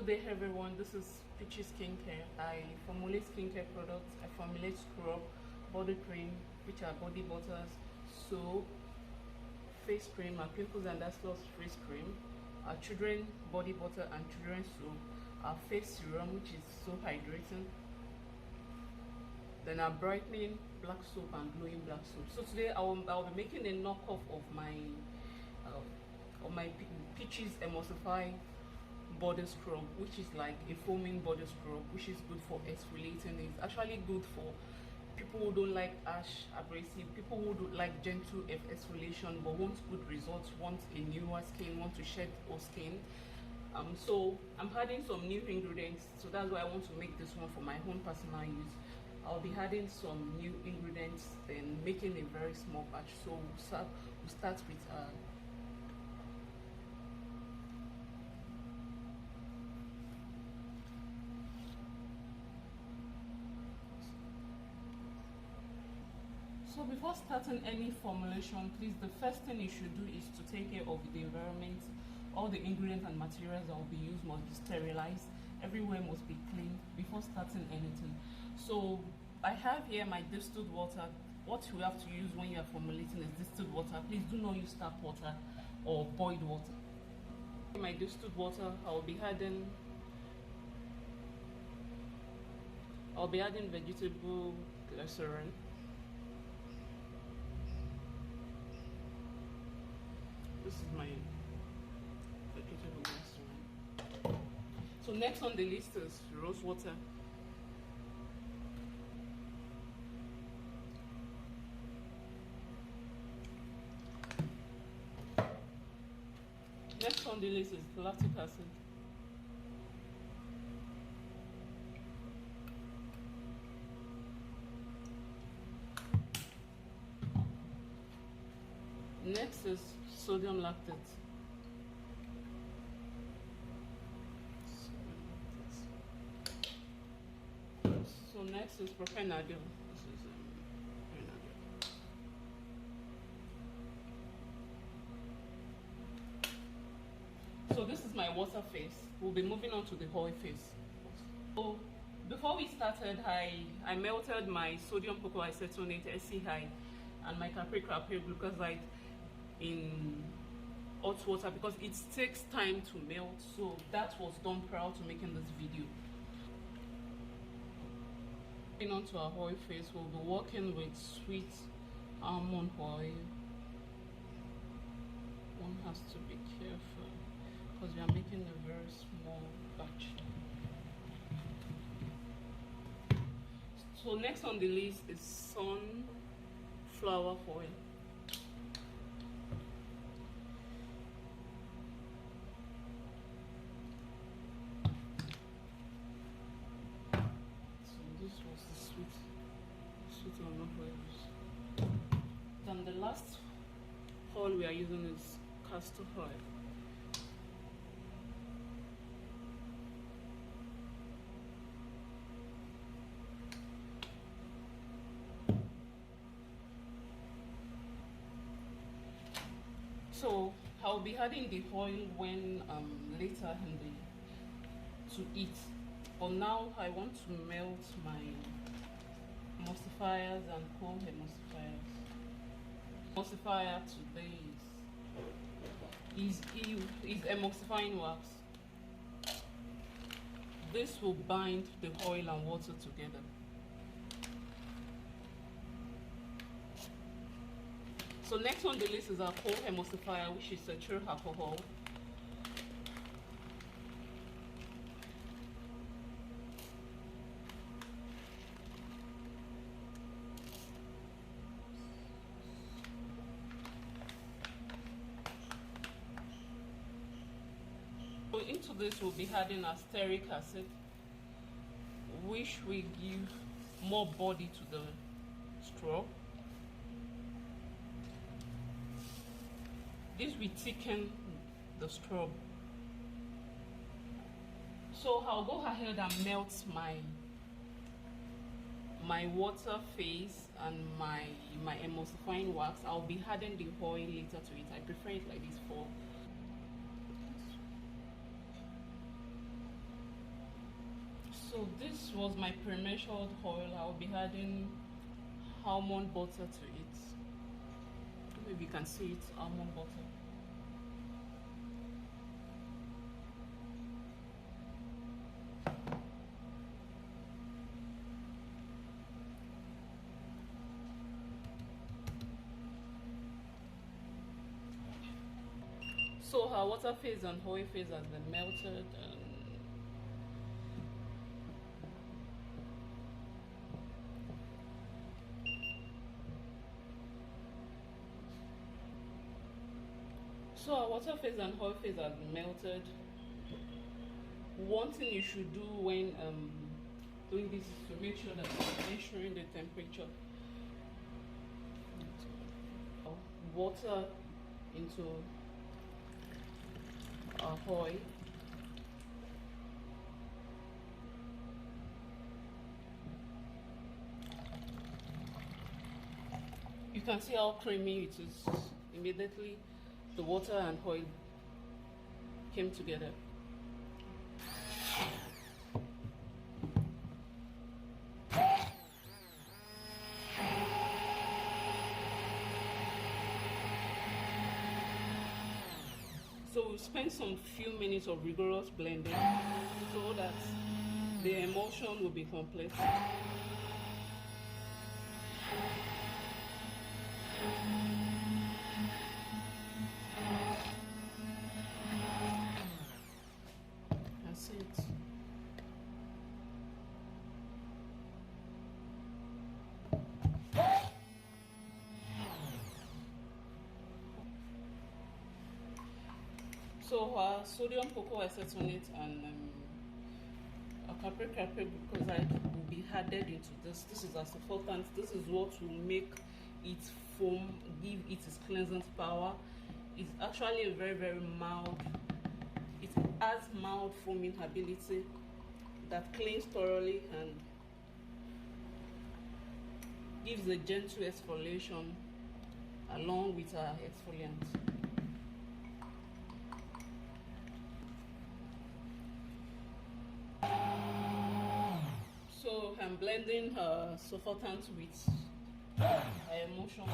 Good day everyone, this is Peachish Skincare. I formulate skincare products. I formulate scrub, body cream, which are body butters, soap, face cream, and pimples and dust loss face cream, our children body butter and children's soap, our face serum, which is so hydrating, then our brightening black soap and glowing black soap. So today I'll be making a knockoff of my Peachish Emulsified body scrub, which is like a foaming body scrub, which is good for exfoliating. It's actually good for people who don't like harsh abrasive, people who don't like gentle exfoliation but want good results, want a newer skin, want to shed old skin. So I'm adding some new ingredients, so that's why I want to make this one for my own personal use. I'll be adding some new ingredients and making a very small batch. So we'll start with So before starting any formulation, please, the first thing you should do is to take care of the environment. All the ingredients and materials that will be used must be sterilized. Everywhere must be cleaned before starting anything. So I have here my distilled water. What you have to use when you are formulating is distilled water. Please do not use tap water or boiled water. In my distilled water, I'll be adding vegetable glycerin. This is my vegetable glycerin. So next on the list is rose water. Next on the list is lactic acid. Next is sodium lactate. So next is propanediol. This is propanediol. So this is my water phase. We'll be moving on to the oil phase. So before we started, I melted my sodium pocoicetonate SCI and my capricorn glucoside in hot water because it takes time to melt. So that was done prior to making this video. Moving on to our oil phase, we'll be working with sweet almond oil. One has to be careful because we are making a very small batch. So next on the list is sunflower oil. This was the sweet almond oils. Then the last oil we are using is castor oil. So I'll be adding the oil when later to eat. But now I want to melt my emulsifiers and cold emulsifiers. Emulsifier today is emulsifying wax. This will bind the oil and water together. So next on the list is our cold emulsifier, which is cetyl alcohol. So into this we'll be adding acetic acid, which will give more body to the scrub. This will thicken the scrub. So I'll go ahead and melt my water phase and my emulsifying wax. I'll be adding the oil later to it. I prefer it like this for So this was my pre-measured oil. I'll be adding almond butter to it. Maybe you can see it, almond butter. So her water phase and oil phase has been melted, and so our water phase and oil phase has been melted. One thing you should do when doing this is to make sure that you're measuring the temperature. Water into our oil. You can see how creamy it is. Immediately the water and oil came together. So we'll spend some few minutes of rigorous blending so that the emulsion will be complete. That's it. So sodium cocoacetonate and caprylic glycoside will be added into this. This is a surfactant. This is what will make it foam, give it its cleansing power. It's actually a very mild. It has mild foaming ability that cleans thoroughly and gives a gentle exfoliation along with our exfoliant. So I'm blending surfactant with emulsion.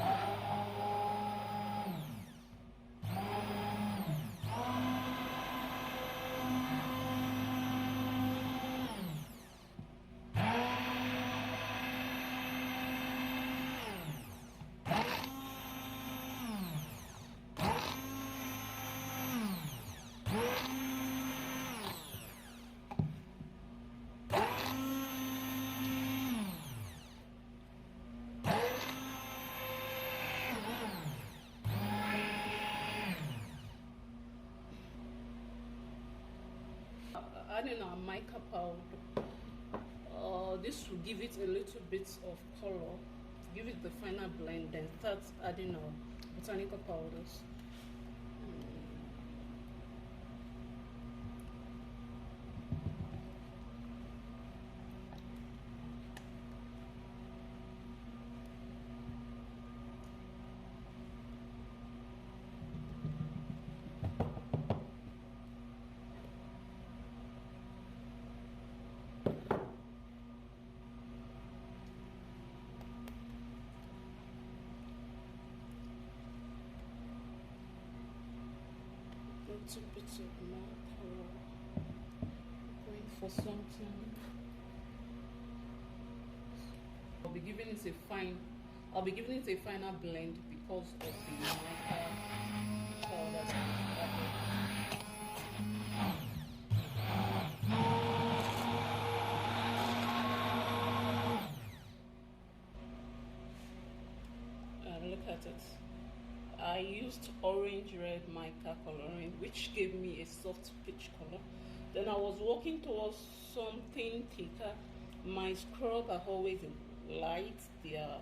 Adding our mica powder, this will give it a little bit of color, give it the final blend, then start adding our botanical powders. Little bit of more color, going for something. I'll be giving it a final blend because of the mica powder that I added. Look at it. I used orange red mica coloring, which gave me a soft peach color. Then I was working towards something thicker. My scrub are always light. They are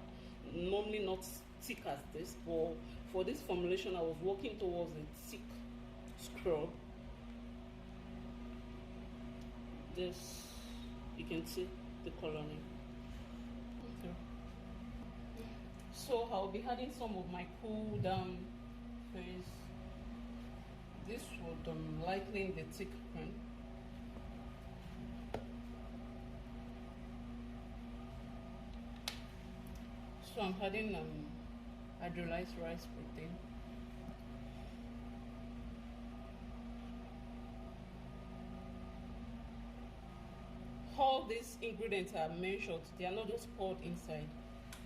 normally not thick as this, but for this formulation I was working towards a thick scrub. This, you can see the coloring. Okay. So I'll be adding some of my cool down phase. This would lighten the thick print. So I'm adding hydrolyzed rice protein. All these ingredients are measured, they are not just poured inside.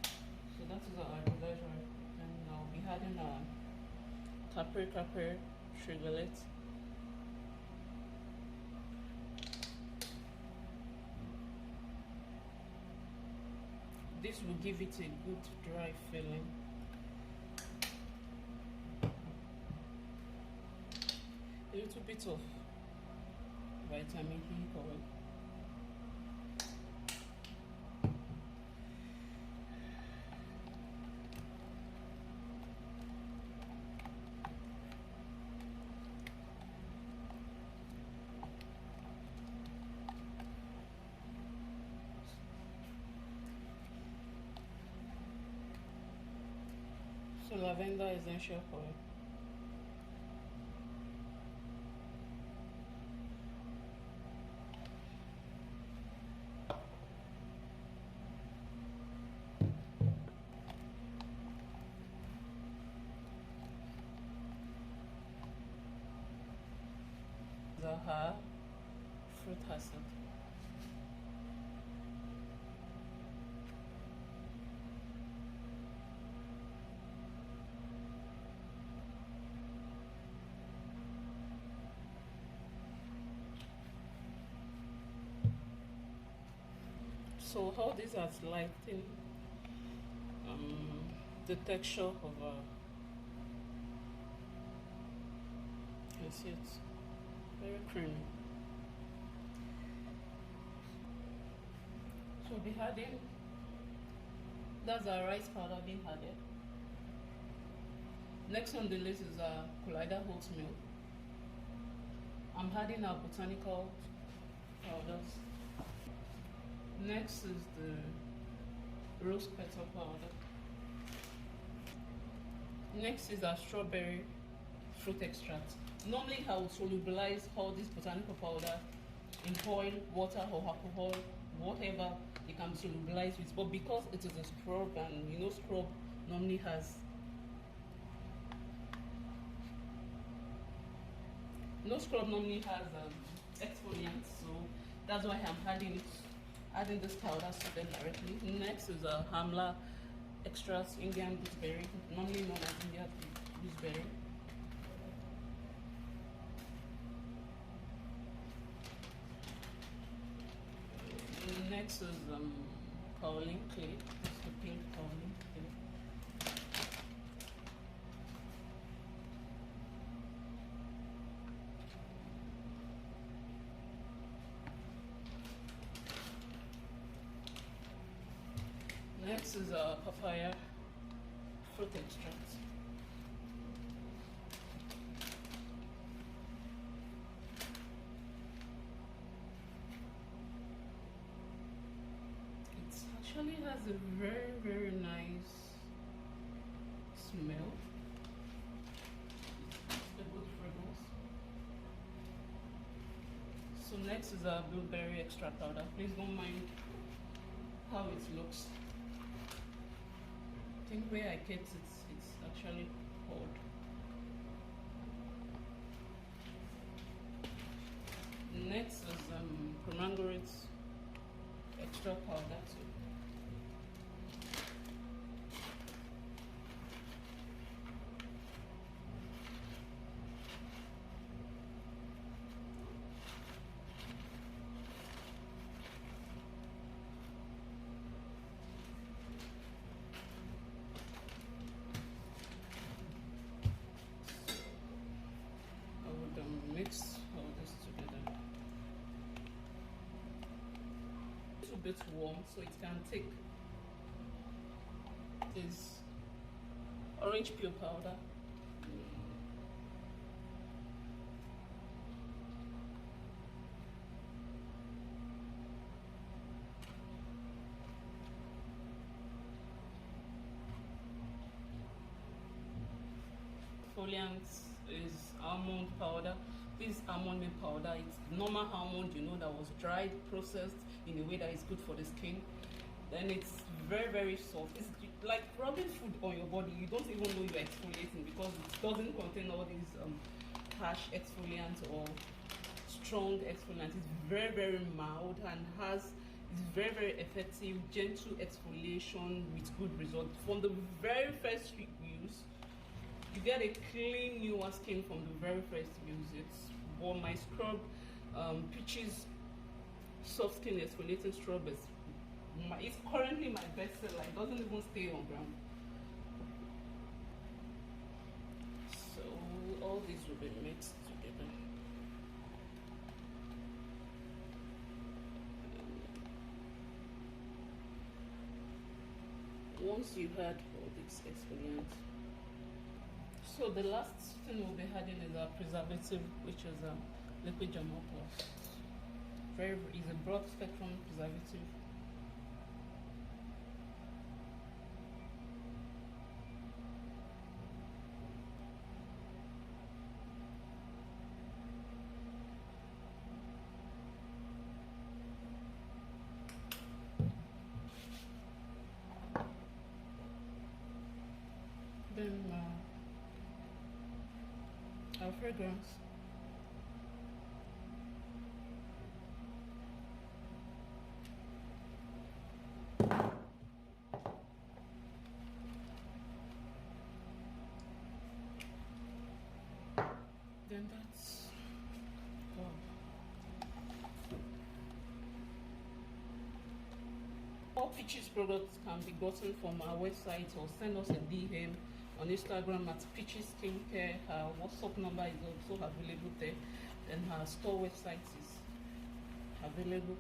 So that is our hydrolyzed rice protein. Now we'll be adding our pepper sugarlet. This will give it a good dry feeling. A little bit of vitamin E oil. So lavender essential oil. Zaha fruit acid. So how these are lighting the texture of you see it's very creamy. So we'll be adding, that's our rice powder being added. Next on the list is our collider oatmeal. I'm adding our botanical powders. Next is the rose petal powder. Next is our strawberry fruit extract. Normally I will solubilize all this botanical powder in oil, water or alcohol, whatever it can solubilize with, but because it is a scrub, and you know scrub normally has exfoliant, so that's why I'm adding this powder to them directly. Next is a Hamla extras Indian gooseberry, normally known as Indian gooseberry. Next is kaolin clay. That's the pink kaolin clay. Next is papaya fruit extract. It actually has a very nice smell. It's a good fragrance. So next is a blueberry extract powder. Please don't mind how it looks. I think where I kept it, it's actually cold. Next is pomegranate extra powder too. Mix all this together. A little bit warm so it can take this orange peel powder. Exfoliant is almond powder. This almond milk powder, it's normal almond, you know, that was dried, processed in a way that is good for the skin. Then it's very soft. like rubbing food on your body, you don't even know you're exfoliating because it doesn't contain all these harsh exfoliants or strong exfoliants. It's very, very mild and it's very, very effective, gentle exfoliation with good results. From the very first use, you get a clean, newer skin from the very first use. It's on my scrub, Peachish Soft Skin Exfoliating Scrub it's currently my best seller. It doesn't even stay on ground. So all these will be mixed together. Once you add all these exfoliants, so the last thing we'll be adding is a preservative, which is a liquid Jamal Plus. Is a broad spectrum preservative. Then our fragrance. Then that's all Peachish products can be gotten from our website, or send us a DM on Instagram at Peachish Skincare. Her WhatsApp number is also available there, and her store website is available.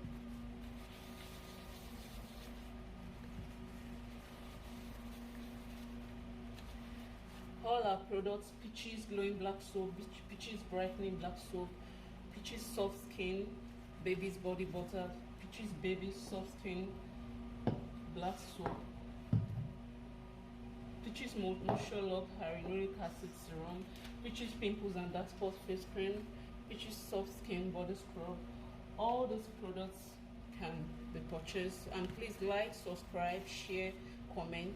All our products: Peachish Glowing Black Soap, Peachish Brightening Black Soap, Peachish Soft Skin Baby's Body Butter, Peachish Baby Soft Skin Black Soap, Peachish Moisture Lock Hyaluronic Acid Serum, Peachish Pimples and Dark Spots Face Cream, Peachish Soft Skin Body Scrub. All those products can be purchased, and please like, subscribe, share, comment.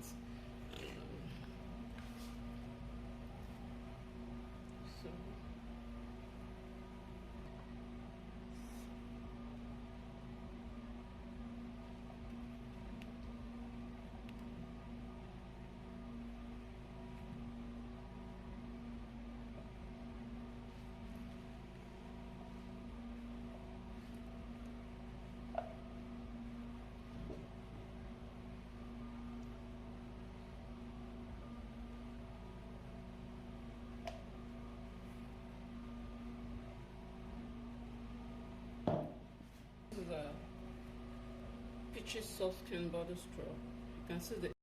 This is a Peachish Soft Skin Body Scrub. You can see the